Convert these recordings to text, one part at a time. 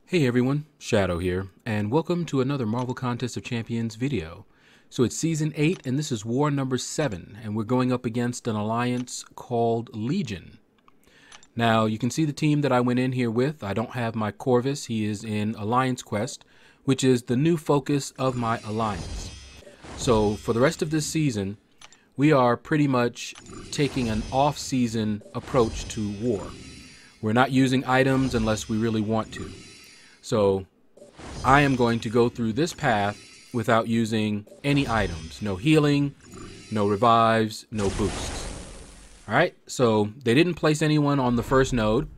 Hey everyone, Shaedow here, and welcome to another Marvel Contest of Champions video. So it's Season 8, and this is War number 7, and we're going up against an alliance called Legion. Now, you can see the team that I went in here with. I don't have my Corvus. He is in Alliance Quest, which is the new focus of my alliance. So for the rest of this season, we are pretty much taking an off-season approach to war. We're not using items unless we really want to. So I am going to go through this path without using any items. No healing, no revives, no boosts. Alright, so they didn't place anyone on the first node.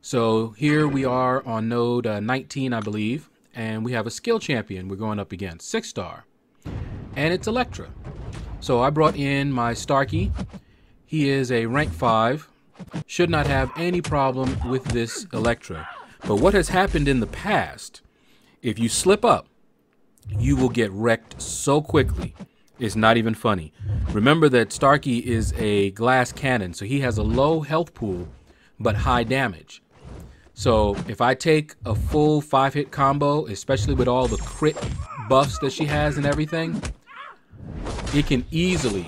So here we are on node 19, I believe. And we have a skill champion we're going up against, 6-star. And it's Electra. So I brought in my Starkey. He is a rank 5. Should not have any problem with this Electra. But what has happened in the past, if you slip up, you will get wrecked so quickly. It's not even funny. Remember that Starkey is a glass cannon, so he has a low health pool, but high damage. So if I take a full 5-hit combo, especially with all the crit buffs that she has and everything, it can easily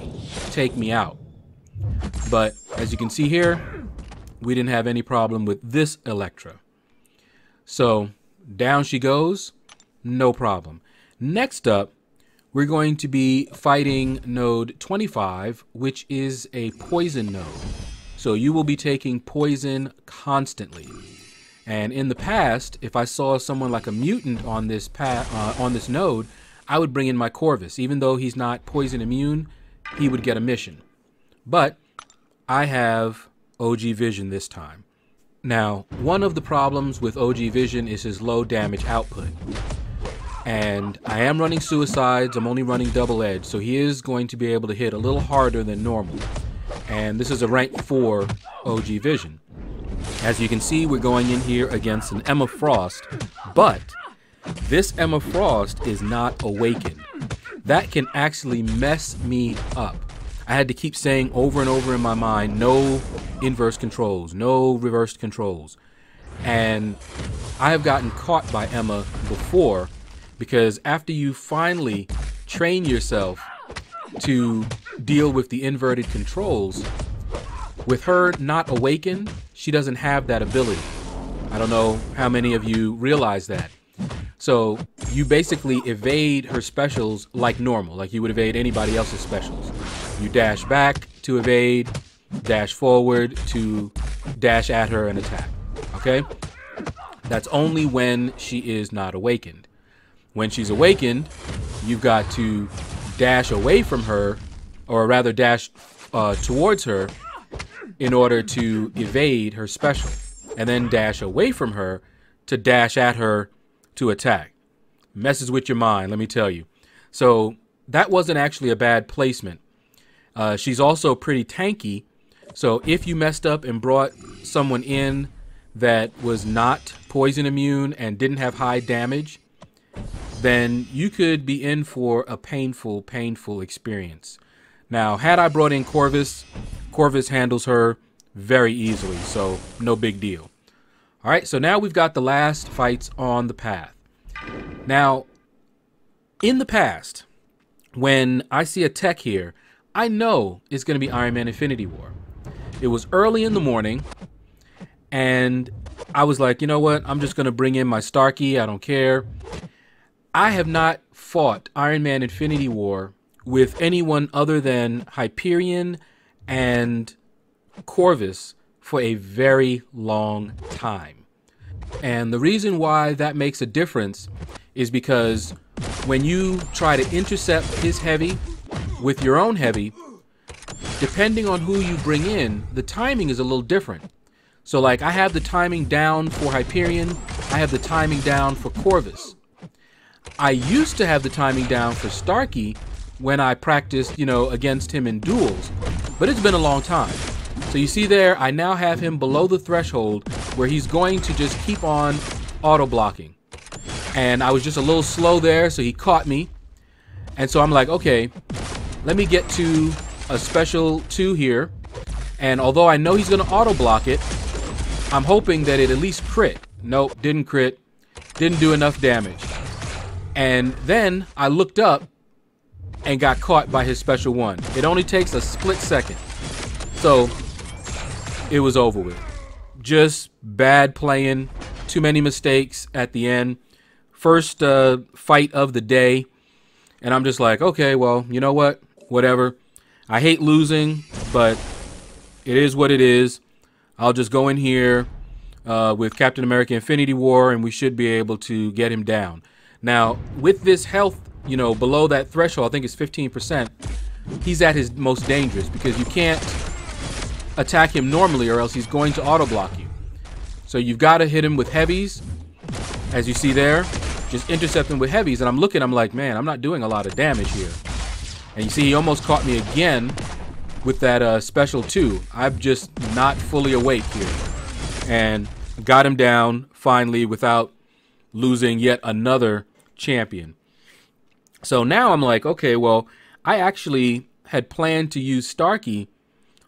take me out. But as you can see here, we didn't have any problem with this Electra. So down she goes, no problem. Next up, we're going to be fighting node 25, which is a poison node. So you will be taking poison constantly. And in the past, if I saw someone like a mutant on this node, I would bring in my Corvus. Even though he's not poison immune, he would get a mission. But I have OG Vision this time. Now, one of the problems with OG Vision is his low damage output. And I am running suicides, I'm only running double edge, so he is going to be able to hit a little harder than normal. And this is a rank 4 OG Vision. As you can see, we're going in here against an Emma Frost, but this Emma Frost is not awakened. That can actually mess me up. I had to keep saying over and over in my mind, no inverse controls, no reversed controls. And I have gotten caught by Emma before, because after you finally train yourself to deal with the inverted controls, with her not awakened, she doesn't have that ability. I don't know how many of you realize that. So you basically evade her specials like normal, like you would evade anybody else's specials. You dash back to evade, dash forward to dash at her and attack, okay? That's only when she is not awakened. When she's awakened, you've got to dash away from her, or rather dash towards her in order to evade her special, and then dash away from her to dash at her to attack. Messes with your mind, let me tell you. So that wasn't actually a bad placement. She's also pretty tanky, so if you messed up and brought someone in that was not poison immune and didn't have high damage, then you could be in for a painful experience. Now, had I brought in Corvus, Corvus handles her very easily, so no big deal. All right, so now we've got the last fights on the path. Now, in the past, when I see a tech here, I know it's going to be Iron Man Infinity War. It was early in the morning, and I was like, you know what? I'm just going to bring in my Starkey. I don't care. I have not fought Iron Man Infinity War with anyone other than Hyperion and Corvus for a very long time. And the reason why that makes a difference is because when you try to intercept his heavy with your own heavy, depending on who you bring in, the timing is a little different. So like I have the timing down for Hyperion, I have the timing down for Corvus. I used to have the timing down for Starkey when I practiced, you know, against him in duels, but it's been a long time. So you see there, I now have him below the threshold where he's going to just keep on auto blocking. And I was just a little slow there, so he caught me. And so I'm like, okay, let me get to a special 2 here. And although I know he's going to auto block it, I'm hoping that it at least crit. Nope, didn't crit. Didn't do enough damage. And then I looked up and got caught by his special one. It only takes a split second. So it was over with. Just bad playing, too many mistakes at the end. First fight of the day. And I'm just like, okay, well, you know what? Whatever. I hate losing, but it is what it is. I'll just go in here with Captain America Infinity War, and we should be able to get him down. Now, with this health, you know, below that threshold, I think it's 15%, he's at his most dangerous because you can't attack him normally or else he's going to auto block you. So you've got to hit him with heavies, as you see there. Just intercept him with heavies, and I'm looking, I'm like, man, I'm not doing a lot of damage here. And you see, he almost caught me again with that special 2. I'm just not fully awake here. And got him down, finally, without losing yet another champion. So now I'm like, okay, well, I actually had planned to use Starkey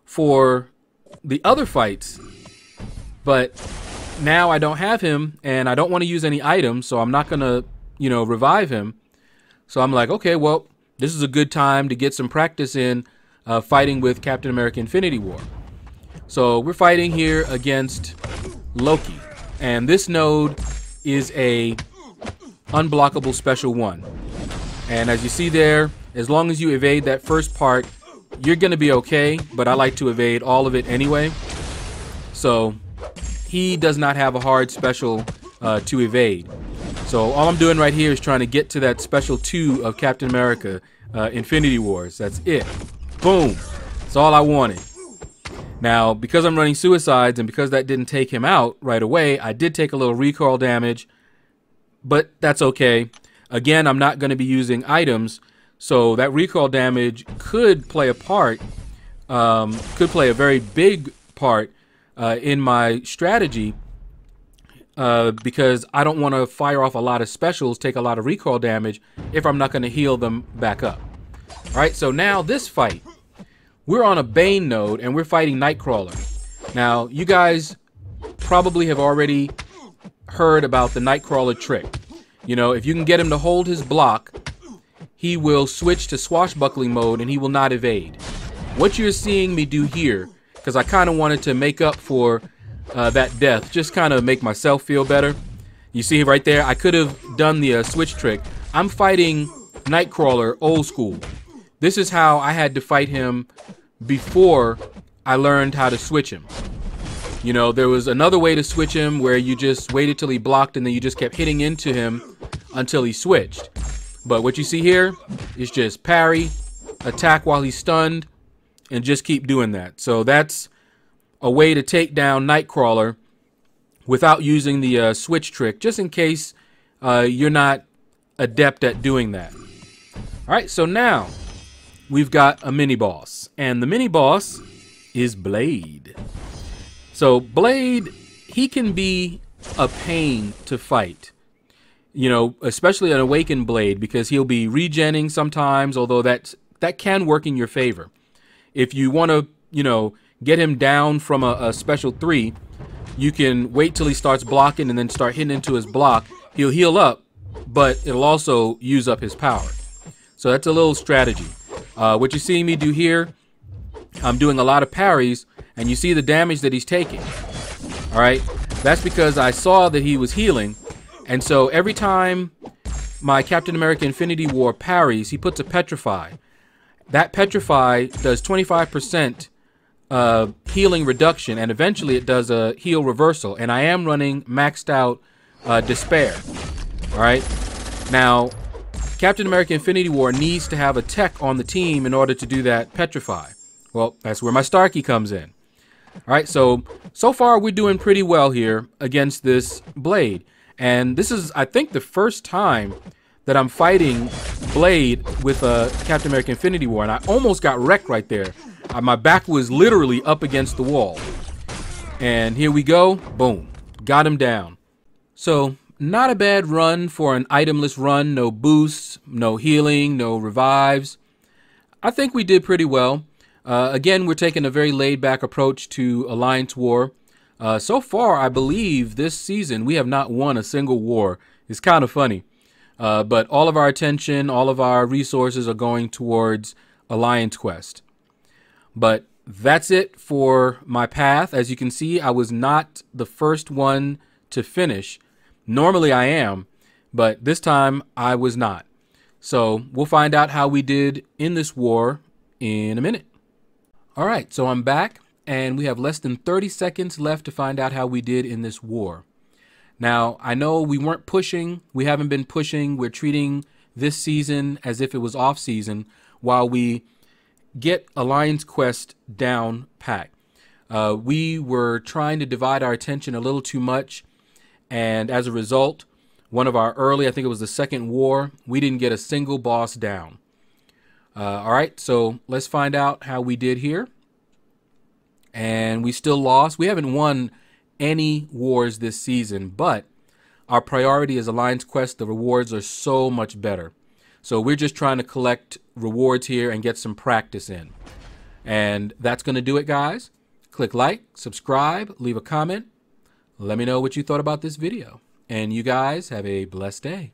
for the other fights, but now I don't have him, and I don't want to use any items, so I'm not going to, you know, revive him. So I'm like, okay, well, this is a good time to get some practice in fighting with Captain America Infinity War. So we're fighting here against Loki, and this node is a unblockable special 1. And as you see there, as long as you evade that first part, you're going to be okay, but I like to evade all of it anyway. So he does not have a hard special to evade. So all I'm doing right here is trying to get to that special 2 of Captain America Infinity Wars. That's it. Boom. That's all I wanted. Now, because I'm running suicides and because that didn't take him out right away, I did take a little recoil damage, but that's okay. Again, I'm not going to be using items, so that recoil damage could play a part, could play a very big part in my strategy because I don't want to fire off a lot of specials, take a lot of recoil damage if I'm not going to heal them back up. All right, so now this fight, we're on a Bane node and we're fighting Nightcrawler. Now, you guys probably have already heard about the Nightcrawler trick. You know, if you can get him to hold his block, he will switch to swashbuckling mode and he will not evade. What you're seeing me do here, because I kind of wanted to make up for that death, just kind of make myself feel better. You see right there, I could have done the switch trick. I'm fighting Nightcrawler old school. This is how I had to fight him before I learned how to switch him. You know, there was another way to switch him where you just waited till he blocked and then you just kept hitting into him until he switched. But what you see here is just parry, attack while he's stunned, and just keep doing that. So that's a way to take down Nightcrawler without using the switch trick, just in case you're not adept at doing that. All right, so now we've got a mini boss, and the mini boss is Blade. So Blade, he can be a pain to fight, you know, especially an awakened Blade, because he'll be regenning sometimes, although that can work in your favor. If you want to, you know, get him down from a special 3, you can wait till he starts blocking and then start hitting into his block. He'll heal up, but it'll also use up his power. So that's a little strategy. What you see me do here, I'm doing a lot of parries, and you see the damage that he's taking. All right, that's because I saw that he was healing, and so every time my Captain America Infinity War parries, he puts a Petrify. That Petrify does 25% healing reduction, and eventually it does a heal reversal, and I am running maxed out Despair. All right, now Captain America Infinity War needs to have a tech on the team in order to do that Petrify. Well, that's where my Starkey comes in. All right, so far we're doing pretty well here against this Blade. And this is, I think, the first time that I'm fighting Blade with Captain America Infinity War. And I almost got wrecked right there. My back was literally up against the wall. And here we go. Boom. Got him down. So, not a bad run for an itemless run. No boosts, no healing, no revives. I think we did pretty well. Again, we're taking a very laid-back approach to Alliance War. So far, I believe this season we have not won a single war. It's kind of funny. But all of our attention, all of our resources are going towards Alliance Quest. But that's it for my path. As you can see, I was not the first one to finish. Normally I am, but this time I was not. So we'll find out how we did in this war in a minute. All right, so I'm back, and we have less than 30 seconds left to find out how we did in this war. Now, I know we weren't pushing. We haven't been pushing. We're treating this season as if it was off season while we get Alliance Quest down pat. We were trying to divide our attention a little too much, and as a result, one of our early, I think it was the second war, we didn't get a single boss down. All right, so let's find out how we did here. And we still lost. We haven't won any wars this season, but our priority is Alliance Quest. The rewards are so much better. So we're just trying to collect rewards here and get some practice in. And that's going to do it, guys. Click like, subscribe, leave a comment. Let me know what you thought about this video. And you guys have a blessed day.